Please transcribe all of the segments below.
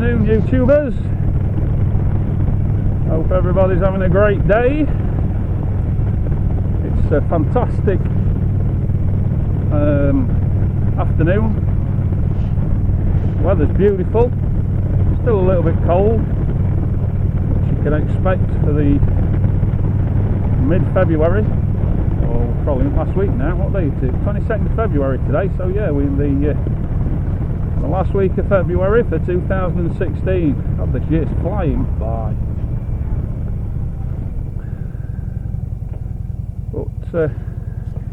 afternoon, YouTubers. Hope everybody's having a great day. It's a fantastic afternoon. The weather's beautiful, still a little bit cold, which you can expect for the mid-February, or probably last week now. What day is it? 22nd of February today, so yeah, we're in the last week of February for 2016. God, this year's flying by. But it's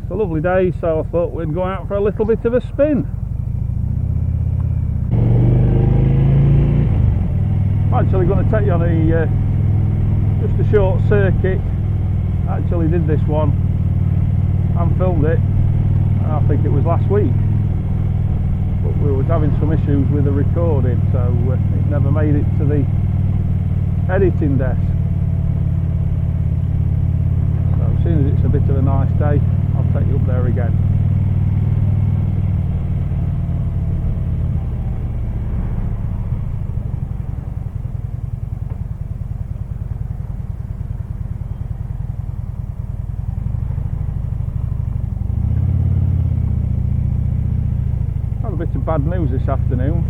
a lovely day, so I thought we'd go out for a little bit of a spin. I'm actually going to take you on a just a short circuit. I actually did this one and filmed it, I think it was last week, but we were having some issues with the recording, so it never made it to the editing desk. So as soon as it's a bit of a nice day, I'll take you up there again. Had a bit of bad news this afternoon.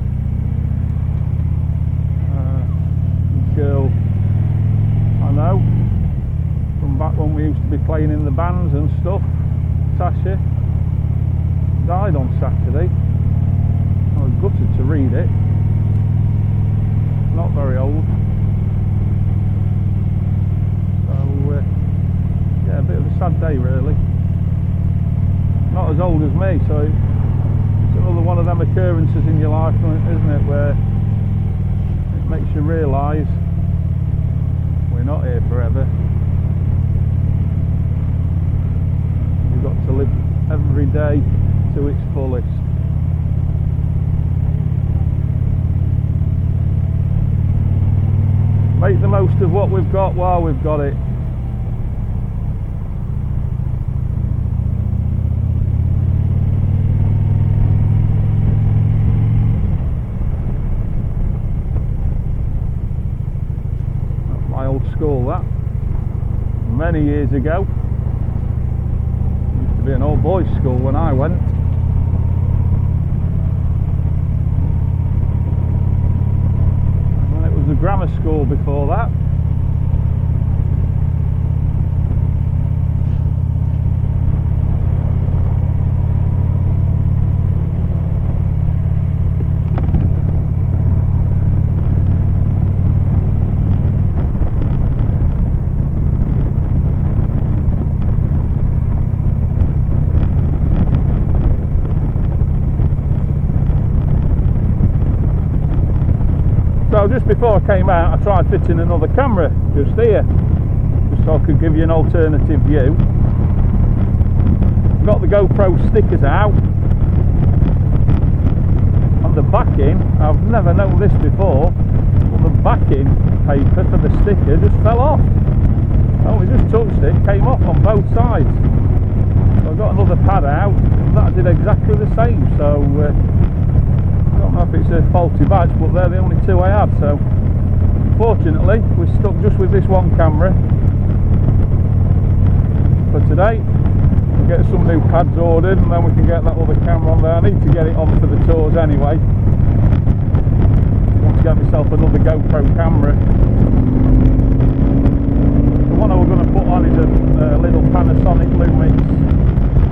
Girl I know from back when we used to be playing in the bands and stuff, Tasha, died on Saturday. I was gutted to read it. Not very old. So yeah, a bit of a sad day really. Not as old as me, so it's another one of them occurrences in your life, isn't it, where it makes you realise we're not here forever. You've got to live every day to its fullest. Make the most of what we've got while we've got it. That's my old school, that. Many years ago. Used to be an old boys' school when I went. And it was a grammar school before that. So just before I came out, I tried fitting another camera just here, just so I could give you an alternative view. Got the GoPro stickers out. On the backing, I've never known this before, but the backing paper for the sticker just fell off. Oh, we just touched it, came off on both sides. So I got another pad out, and that did exactly the same. So I don't know if it's a faulty batch, but they're the only two I had, so fortunately we're stuck just with this one camera for today. We'll get some new pads ordered and then we can get that other camera on there. I need to get it on for the tours anyway. I want to get myself another GoPro camera. The one I was going to put on is a little Panasonic Lumix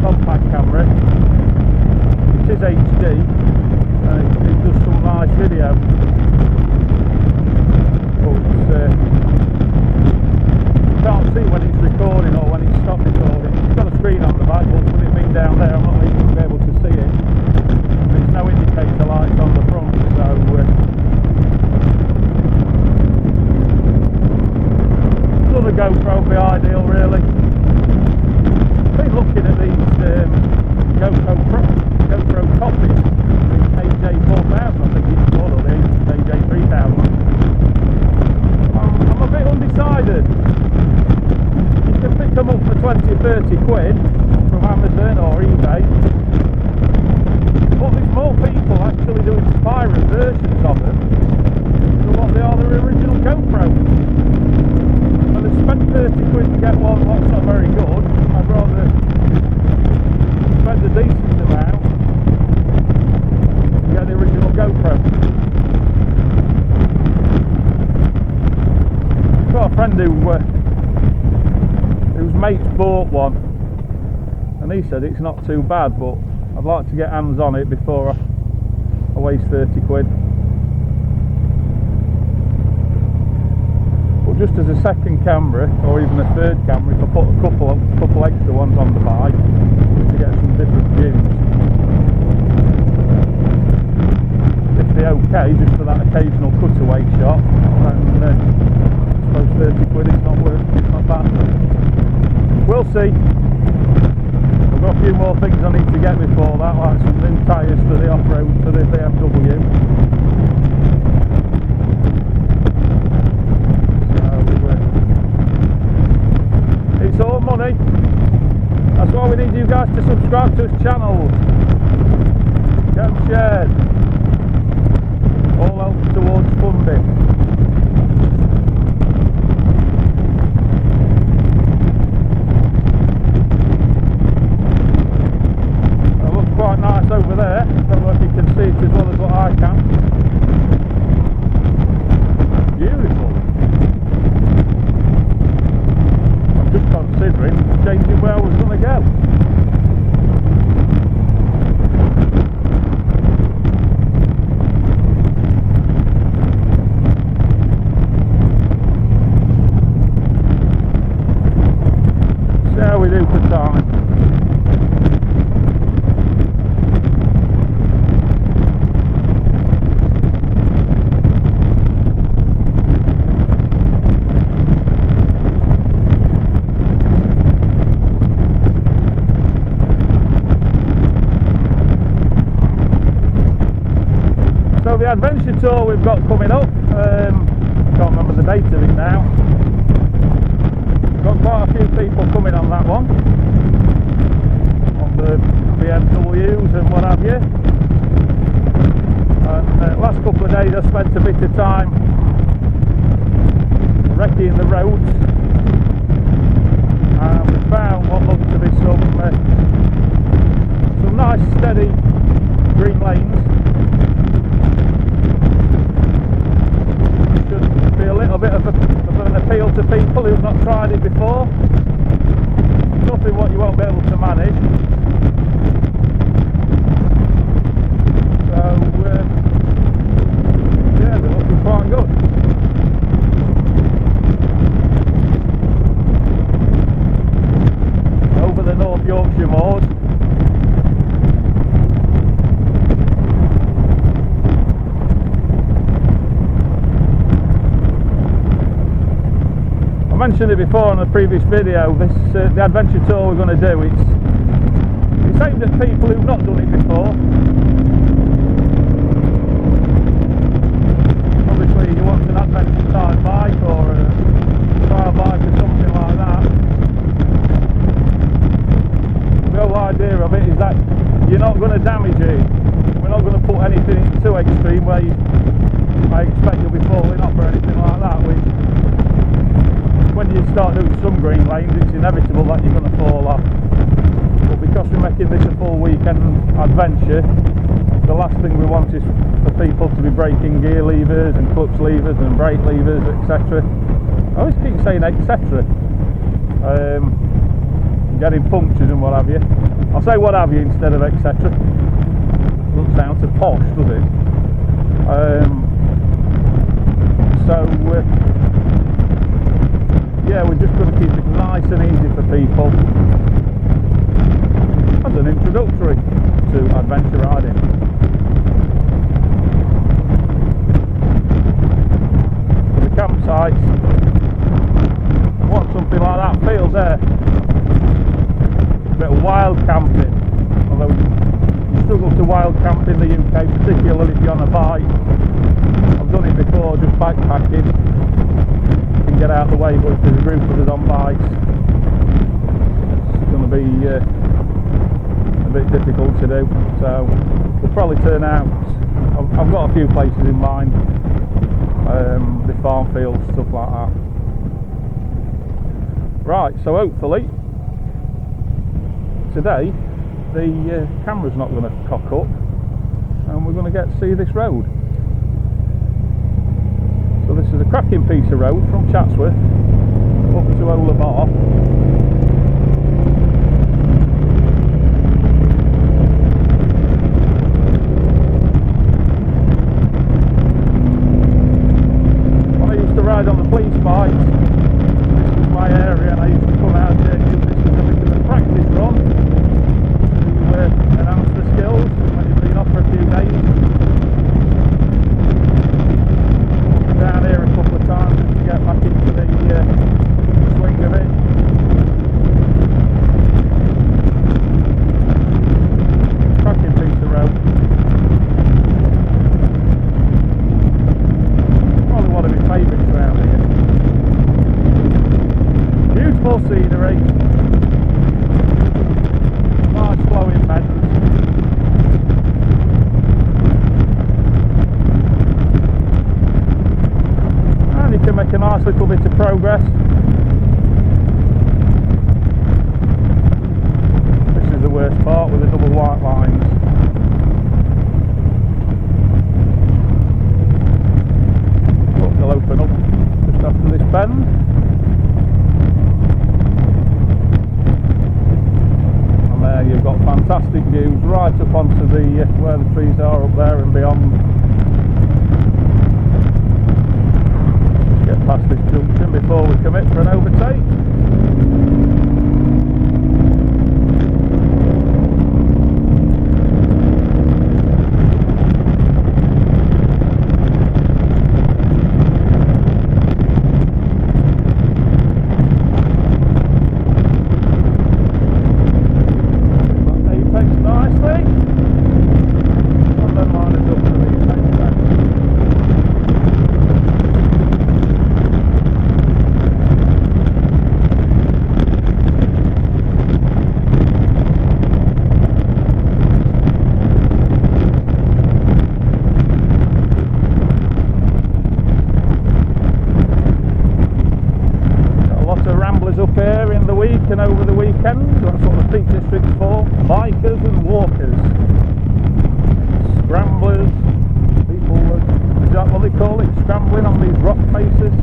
compact camera. It is HD. It does some nice video, but you can't see when it's recording or when it's stopped recording. It's got a screen on the back, but with it being down there I'm not even going to be able to see it. There's no indicator lights on the front, so another GoPro would be ideal really. I've been looking at these GoPro copies. AJ4000 I think it's called, or the AJ3000. I'm a bit undecided. You can pick them up for 20 or 30 quid from Amazon or eBay, but there's more people actually doing pirate versions of them. friend whose mate's bought one, and he said it's not too bad, but I'd like to get hands on it before I waste 30 quid. But just as a second camera, or even a third camera, if I put a couple extra ones on the bike to get some different views, if they're okay, just for that occasional cutaway shot, then I suppose 30 quid is not worth, it's not bad. We'll see. I've got a few more things I need to get before that, like some new tyres for the off-road for the BMW. So it's all money. That's why we need you guys to subscribe to his channels. Get them shared. All help towards funding. Quite nice over there. I don't know if you can see it as well as what I can. Beautiful. I'm just considering changing where I was going to go. See how we do for time. The adventure tour we've got coming up, can't remember the date of it now. Got quite a few people coming on that one, on the BMWs and what have you. And last couple of days I spent a bit of time wrecking the roads, and we found what looked to be some nice steady green lanes. Be a little bit of an appeal to people who've not tried it before. Nothing what you won't be able to manage. So yeah, they're looking quite good. Over the North Yorkshire moors. I mentioned it before in a previous video. The adventure tour we're going to do, it's aimed at people who've not done it before. Obviously you want an adventure style bike or a trial bike or something like that. The whole idea of it is that you're not going to damage it. We're not going to put anything too extreme where I expect you'll be falling off or anything like that. When you start doing some green lanes, it's inevitable that you're going to fall off. But because we're making this a full weekend adventure, the last thing we want is for people to be breaking gear levers and clutch levers and brake levers, etc. I always keep saying etc. Getting punctures and what have you. I'll say what have you instead of etc. Doesn't sound so posh, does it? Yeah, we're just going to keep it nice and easy for people as an introductory to adventure riding. For the campsites, I want something like that feel there. A bit of wild camping, although you struggle to wild camp in the UK, particularly if you're on a bike. I've done it before, just backpacking. Get out of the way, but if there's a group of us on bikes, it's going to be a bit difficult to do. So we'll probably turn out. I've got a few places in mind, the farm fields, stuff like that. Right, so hopefully today the camera's not going to cock up, and we're going to get to see this road. So this is a cracking piece of road from Chatsworth up to Olamar. When I used to ride on the police bikes, this was my area, and I used to come out here and use this as a bit of a practice run to enhance the skills when you've been off for a few days. Down here a couple of times just to get back into the swing of it. Cracking piece of road. Probably one of my favourites around here. Beautiful scenery. Nice flowing beds. You can make a nice little bit of progress. This is the worst part with the double white lines. Look, they'll open up just after this bend. And there you've got fantastic views right up onto the where the trees are up there and beyond. Get past this junction before we commit for an overtake. That apex nicely. And then line us up to the apex then. Up here in the week and over the weekend. That's what the Peak District's for. Bikers and walkers, scramblers, people, is that what they call it? Scrambling on these rock faces.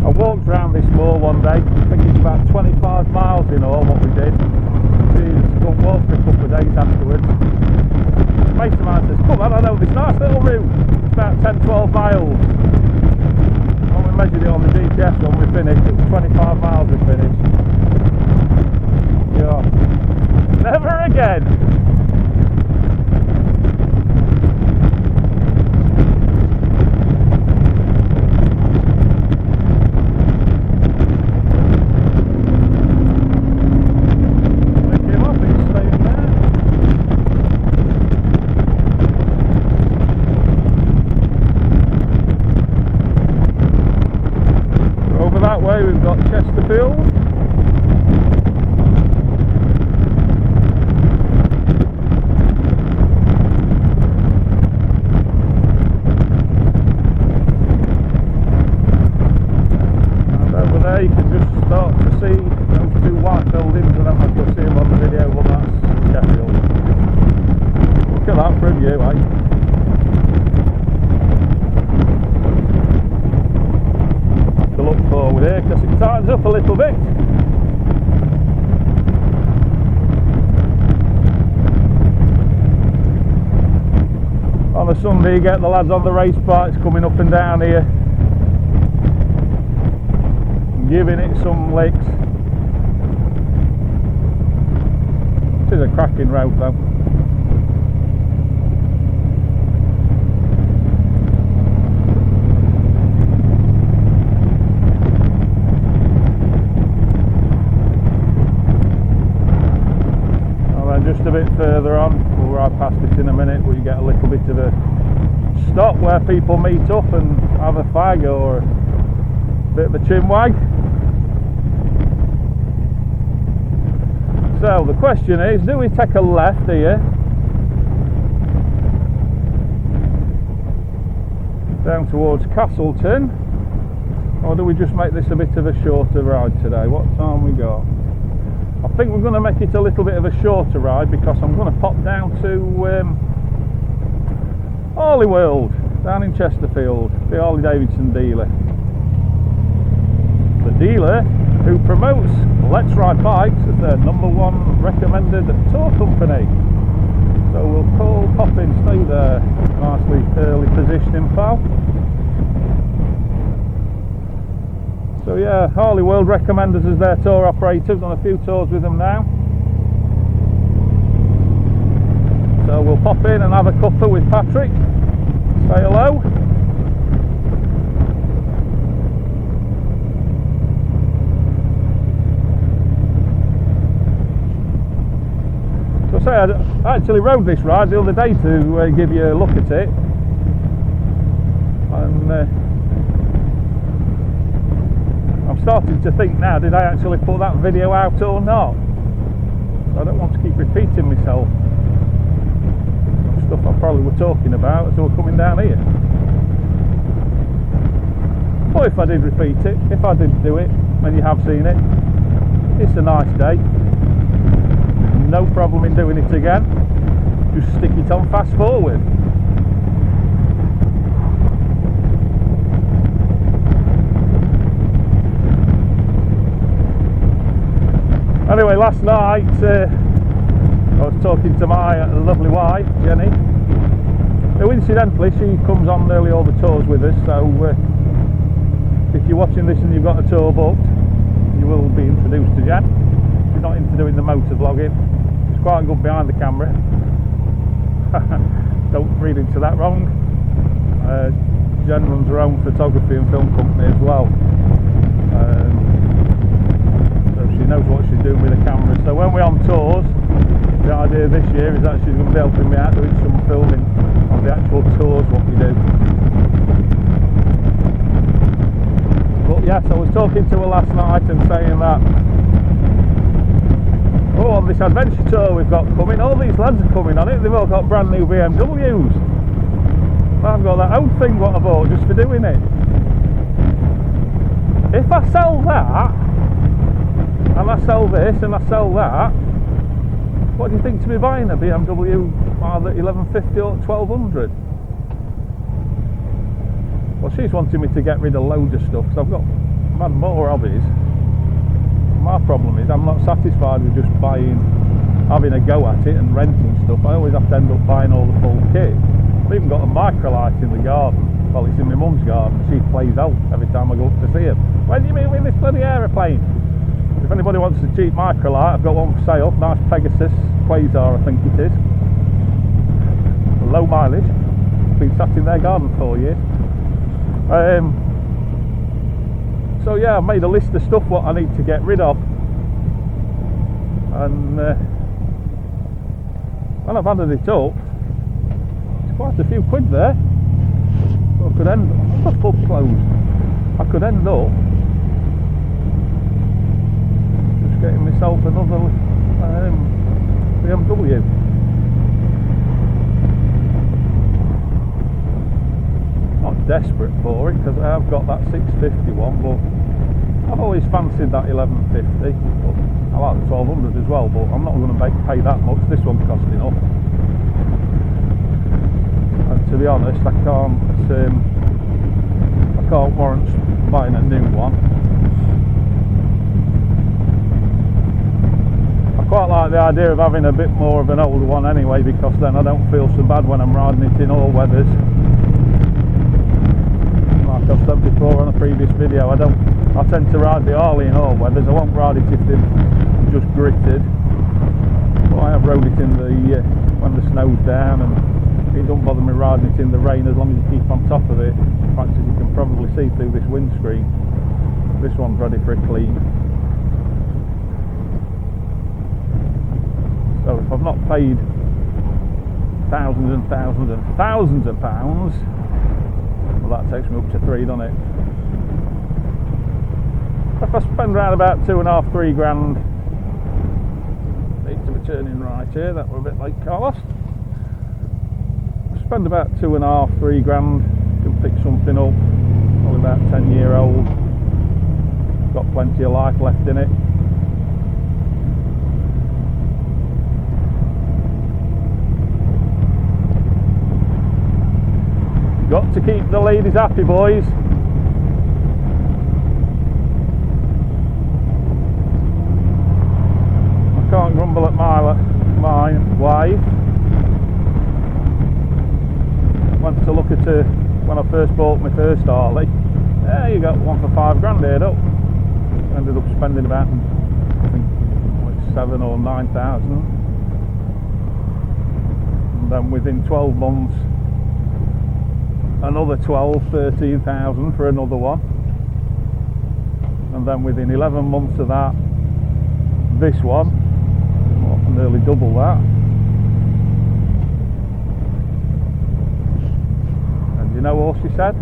I walked around this moor one day. I think it's about 25 miles in all what we did. We walked for a couple of days afterwards. A mate of mine says, come on, I know this nice little route. About 10-12 miles. When we measured it on the GPS when we finished, it was 25 miles we finished. Yeah. Never again. Pick him up, he's staying there. That way we've got Chesterfield. And over there you can just start to see those two white buildings, and I'm not going to see them on the video. Well, that's Sheffield. Look at that for a view, eh? Look forward here because it tightens up a little bit. On a Sunday you get the lads on the race bikes coming up and down here, giving it some licks. It is a cracking road though. Just a bit further on, we'll ride past it in a minute, where you get a little bit of a stop where people meet up and have a fag or a bit of a chinwag. So the question is, do we take a left here down towards Castleton, or do we just make this a bit of a shorter ride today? What time we got? I think we're going to make it a little bit of a shorter ride because I'm going to pop down to Harleyworld. down in Chesterfield, the Harley Davidson dealer. The dealer who promotes Let's Ride Bikes as their #1 recommended tour company. So we'll pop in, stay there, nicely early positioning, pal. So yeah, Harleyworld recommend us as their tour operators, on a few tours with them now. So we'll pop in and have a cuppa with Patrick, say hello. So say I actually rode this ride the other day to give you a look at it, and I'm starting to think now, did I actually put that video out or not? I don't want to keep repeating myself. Stuff I probably were talking about as I were coming down here. But if I did repeat it, if I did do it, and you have seen it, it's a nice day. No problem in doing it again. Just stick it on fast forward. Anyway, last night I was talking to my lovely wife, Jenny, who incidentally, she comes on nearly all the tours with us, so if you're watching this and you've got a tour booked, you will be introduced to Jen. She's not into doing the motovlogging, she's quite good behind the camera. Don't read into that wrong. Jen runs her own photography and film company as well. She knows what she's doing with the camera. So when we're on tours, the idea this year is that she's going to be helping me out doing some filming on the actual tours, what we do. But yes, I was talking to her last night and saying that, oh, on this adventure tour we've got coming, all these lads are coming on it, they've all got brand new BMWs. I've got that old thing what I bought just for doing it. If I sell that, and I sell this and I sell that, what do you think to me buying a BMW either 1150 or 1200? Well, she's wanting me to get rid of loads of stuff because I've had more hobbies. My problem is I'm not satisfied with just having a go at it and renting stuff. I always have to end up buying all the full kit. I've even got a microlight in the garden. Well, it's in my mum's garden. She plays out every time I go up to see her. When do you mean with this bloody aeroplane? If anybody wants a cheap microlight, I've got one for sale. Nice Pegasus Quasar, I think it is. Low mileage. Been sat in their garden for years. So yeah, I've made a list of stuff what I need to get rid of, and when I've added it up, it's quite a few quid there. So I could end up, the pub's closed. I could end up just getting myself another BMW. Not desperate for it because I have got that 651, but I've always fancied that 1150. But I like the 1200 as well, but I'm not going to pay that much. This one cost enough. And to be honest, I can't warrant buying a new one. I quite like the idea of having a bit more of an older one anyway, because then I don't feel so bad when I'm riding it in all weathers. Like I've said before on a previous video, I tend to ride the Harley in all weathers. I won't ride it if they're just gritted, but I have rode it in the when the snow's down, and it don't bother me riding it in the rain as long as you keep on top of it. In fact, as you can probably see through this windscreen, this one's ready for a clean. So if I've not paid thousands and thousands and thousands of pounds, well, that takes me up to 3, doesn't it? If I spend around about 2.5–3 grand, need to be turning right here, that were a bit like Carlos. Spend about 2.5–3 grand, can pick something up, probably about 10-year-old, got plenty of life left in it. Got to keep the ladies happy, boys. I can't grumble at my wife. Went to look at her when I first bought my first Harley. Yeah, you got one for £5 here up. Ended up spending about, I think, like 7 or 9,000. And then within 12 months, another 13,000 for another one. And then within 11 months of that, this one, well, nearly double that. And you know what she said?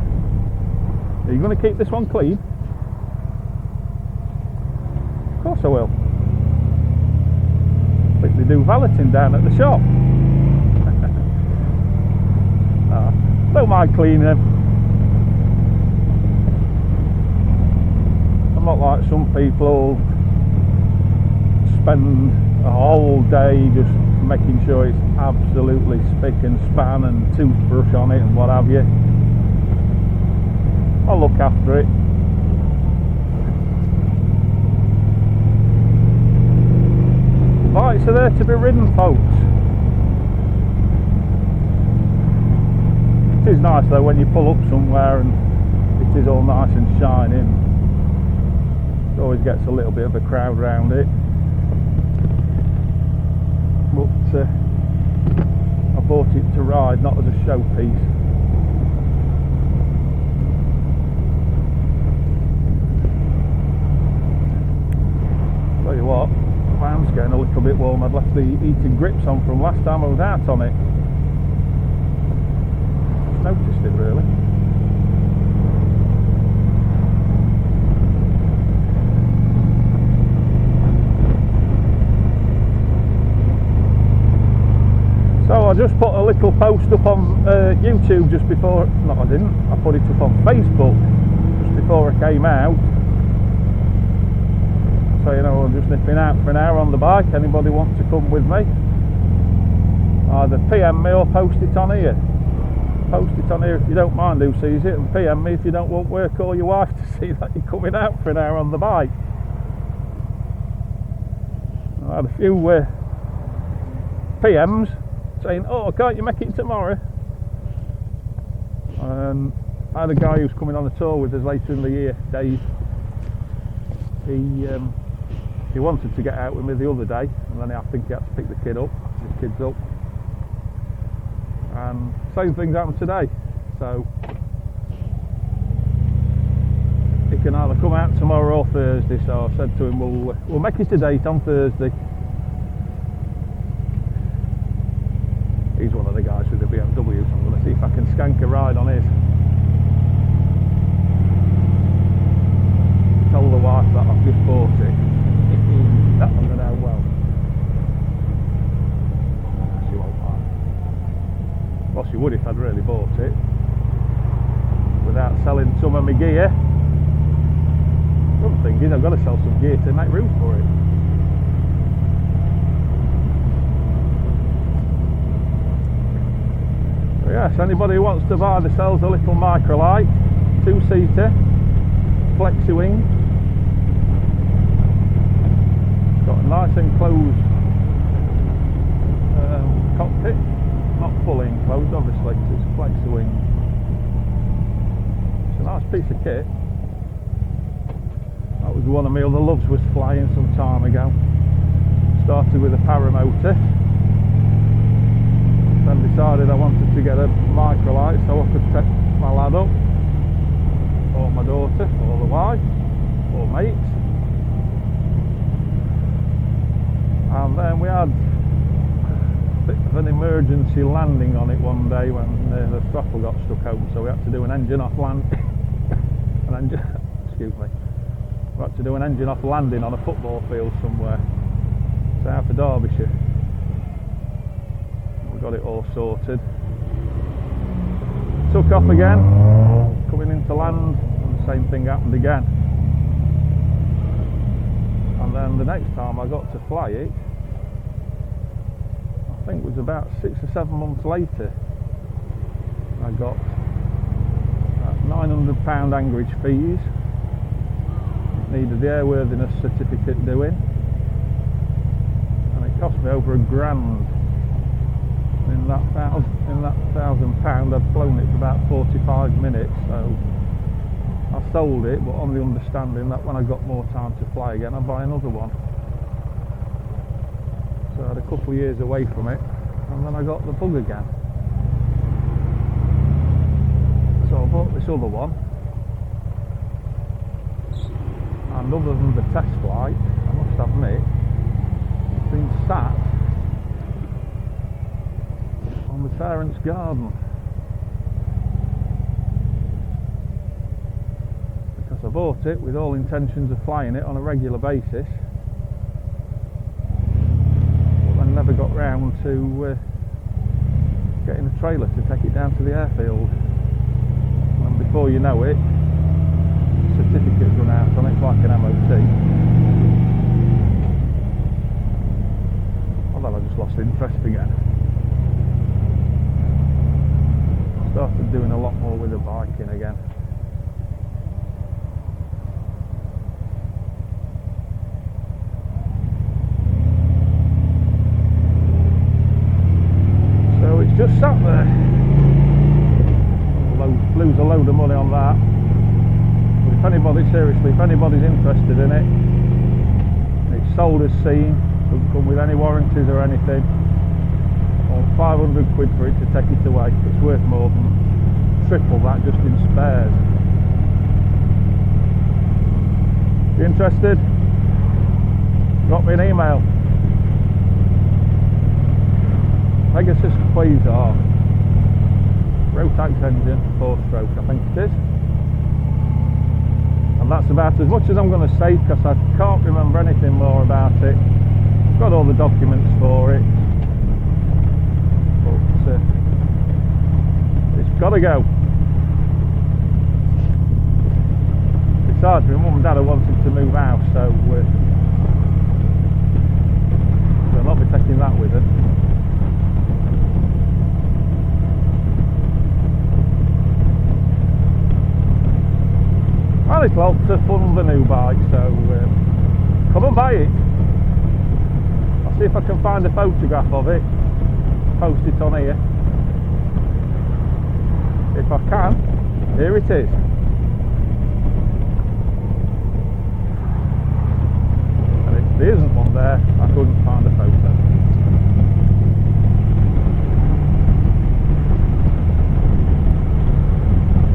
Are you going to keep this one clean? Of course I will. I think they do valeting down at the shop. Don't mind cleaning them. I'm not like some people who spend a whole day just making sure it's absolutely spick and span and toothbrush on it and what have you. I'll look after it. Bikes are there to be ridden, folks. It is nice though when you pull up somewhere and it is all nice and shining. It always gets a little bit of a crowd around it. But I bought it to ride, not as a showpiece. Tell you what, my hand's getting a little bit warm. I'd left the heated grips on from last time I was out on it. Just noticed it really. So I just put a little post up on YouTube just before, no I didn't, I put it up on Facebook just before I came out. So you know, I'm just nipping out for an hour on the bike. Anybody wants to come with me? Either PM me or post it on here. Post it on here if you don't mind who sees it, and PM me if you don't want work or your wife to see that you're coming out for an hour on the bike. I had a few PMs saying, oh, can't you make it tomorrow? And I had a guy who's coming on a tour with us later in the year, Dave. He wanted to get out with me the other day, and then I think he had to pick the kids up. And same thing's happened today. So he can either come out tomorrow or Thursday. So I said to him, we'll make it a date on Thursday. He's one of the guys with the BMW, so I'm going to see if I can skank a ride on his. Tell the wife that I've just bought it. That one's going to go well. She won't mind. Well, she would if I'd really bought it without selling some of my gear. The other thing is I've got to sell some gear to make room for it. So yes, anybody who wants to buy the sells a little microlight, 2-seater, flexi wing. Got a nice enclosed cockpit, not fully enclosed obviously because it's a flexi wing. It's a nice piece of kit. That was one of my other loves, was flying some time ago. Started with a paramotor, then decided I wanted to get a microlight so I could take my lad up, or my daughter, or the wife, or mates. And then we had a bit of an emergency landing on it one day when the throttle got stuck open, so we had to do an engine off excuse me. We had to do an engine off landing on a football field somewhere, south of Derbyshire. We got it all sorted. Took off again, coming into land, and the same thing happened again. And then the next time I got to fly it, I think it was about 6 or 7 months later, I got £900 anchorage fees. Needed the airworthiness certificate doing, and it cost me over £1,000. In that £1,000 I'd flown it for about 45 minutes, so I sold it, but on the understanding that when I got more time to fly again I'd buy another one. So I had a couple of years away from it, and then I got the bug again. So I bought this other one, and other than the test flight, I must admit, it's been sat on the parents' garden, because I bought it with all intentions of flying it on a regular basis, but then never got round to getting a trailer to take it down to the airfield. And before you know it, certificate run out on it like an MOT. Well, then I just lost interest again. Started doing a lot more with the biking again. So it's just sat there. Lose a load of money on that. But if anybody's interested in it, it's sold as seen, doesn't come with any warranties or anything. I want 500 quid for it to take it away. It's worth more than triple that just in spares. If you're interested, drop me an email. Pegasus Quasar, Rotax engine, 4-stroke I think it is. And that's about as much as I'm going to say, because I can't remember anything more about it. I've got all the documents for it, but it's got to go. Besides, my mum and dad are wanting to move house, so they'll not be taking that with us. Well, it'll help to fund the new bike, so come and buy it. I'll see if I can find a photograph of it, post it on here. If I can, here it is. And if there isn't one there, I couldn't find a photo.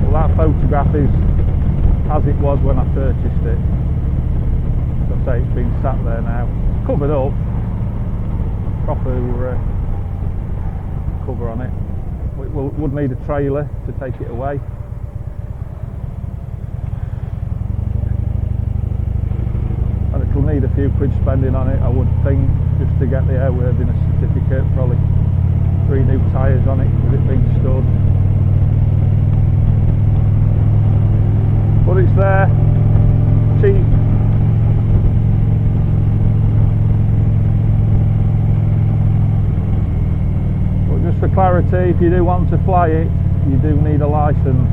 Well, that photograph is as it was when I purchased it. As I say, it's been sat there now, covered up, proper cover on it. It would need a trailer to take it away. And it'll need a few quid spending on it, I would think, just to get the airworthiness certificate. Probably 3 new tyres on it with it being stored. But it's there, cheap. But just for clarity, if you do want to fly it, you do need a licence.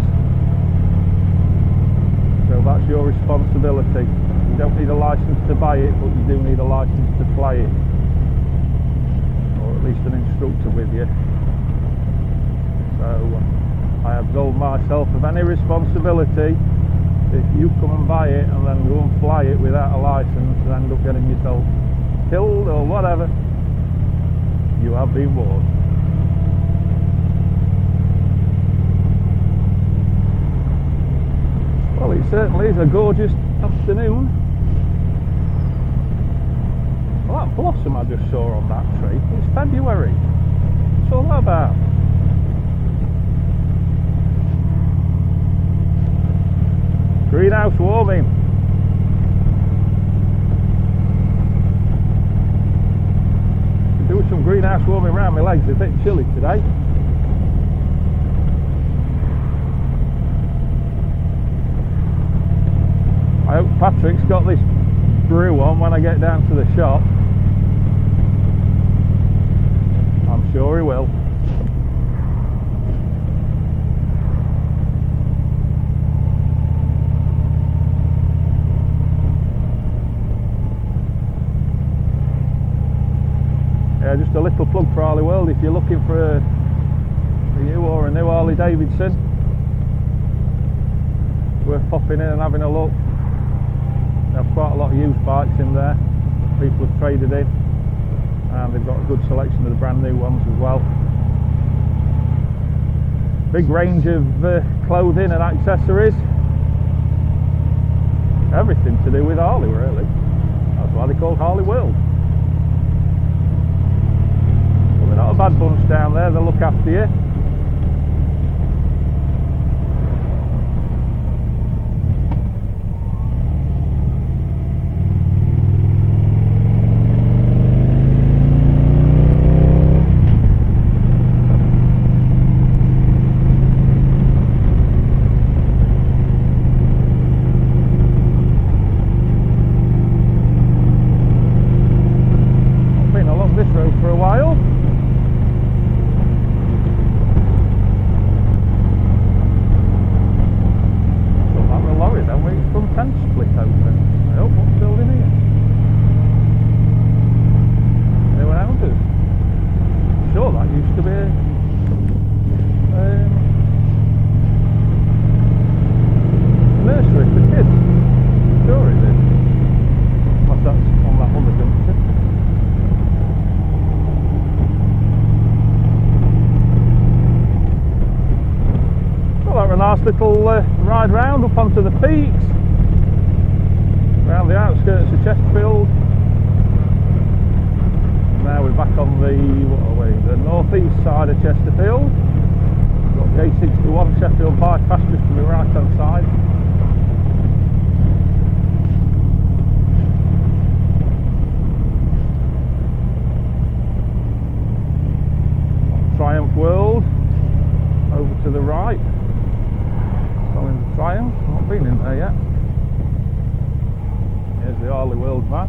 So that's your responsibility. You don't need a licence to buy it, but you do need a licence to fly it. Or at least an instructor with you. So I absolve myself of any responsibility if you come and buy it and then go and fly it without a licence and end up getting yourself killed or whatever. You have been warned. Well, it certainly is a gorgeous afternoon. Well, that blossom I just saw on that tree, it's February. What's all that about? Greenhouse warming. Doing some greenhouse warming around my legs. It's a bit chilly today. I hope Patrick's got this brew on when I get down to the shop. I'm sure he will. you're looking for a new or a new Harley Davidson, worth popping in and having a look. They have quite a lot of used bikes in there, people have traded in, and they've got a good selection of the brand new ones as well. Big range of clothing and accessories, everything to do with Harley really. That's why they call Harleyworld. Well, they're not a bad bunch down there, they'll look after you. For a while. Look like the lorry then with its front end split open. Oh, what's building here? Anyone else's? Sure, that used to be a nursery for kids. Sure it is. But that's on that other junction. Well, that was a nice little ride round up onto the peaks, around the outskirts of Chesterfield. Now we're back on the northeast side of Chesterfield. Got the A61 Sheffield bypass just to the right hand side. Triumph World over to the right. In the Triumph, not been in there yet. Here's the Harleyworld map.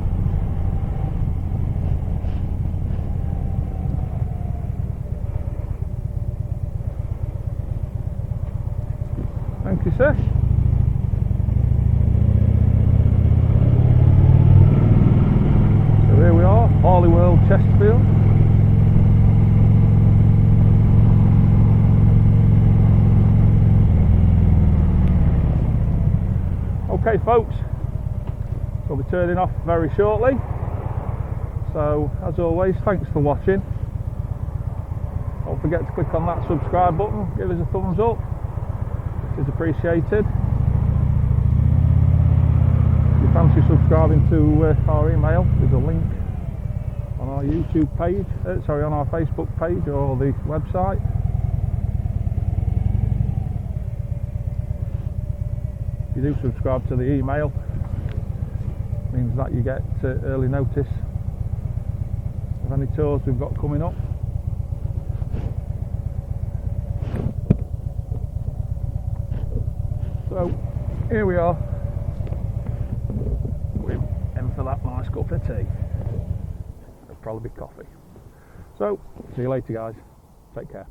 Thank you, sir. So here we are, Harleyworld, Chesterfield. Okay folks, so I'll be turning off very shortly. So as always, thanks for watching. Don't forget to click on that subscribe button, give us a thumbs up, it is appreciated. If you fancy subscribing to our email, there's a link on our YouTube page, on our Facebook page or the website. If you do subscribe to the email, it means that you get early notice of any tours we've got coming up. So here we are, we're in for that nice cup of tea. It'll probably be coffee. So see you later guys, take care.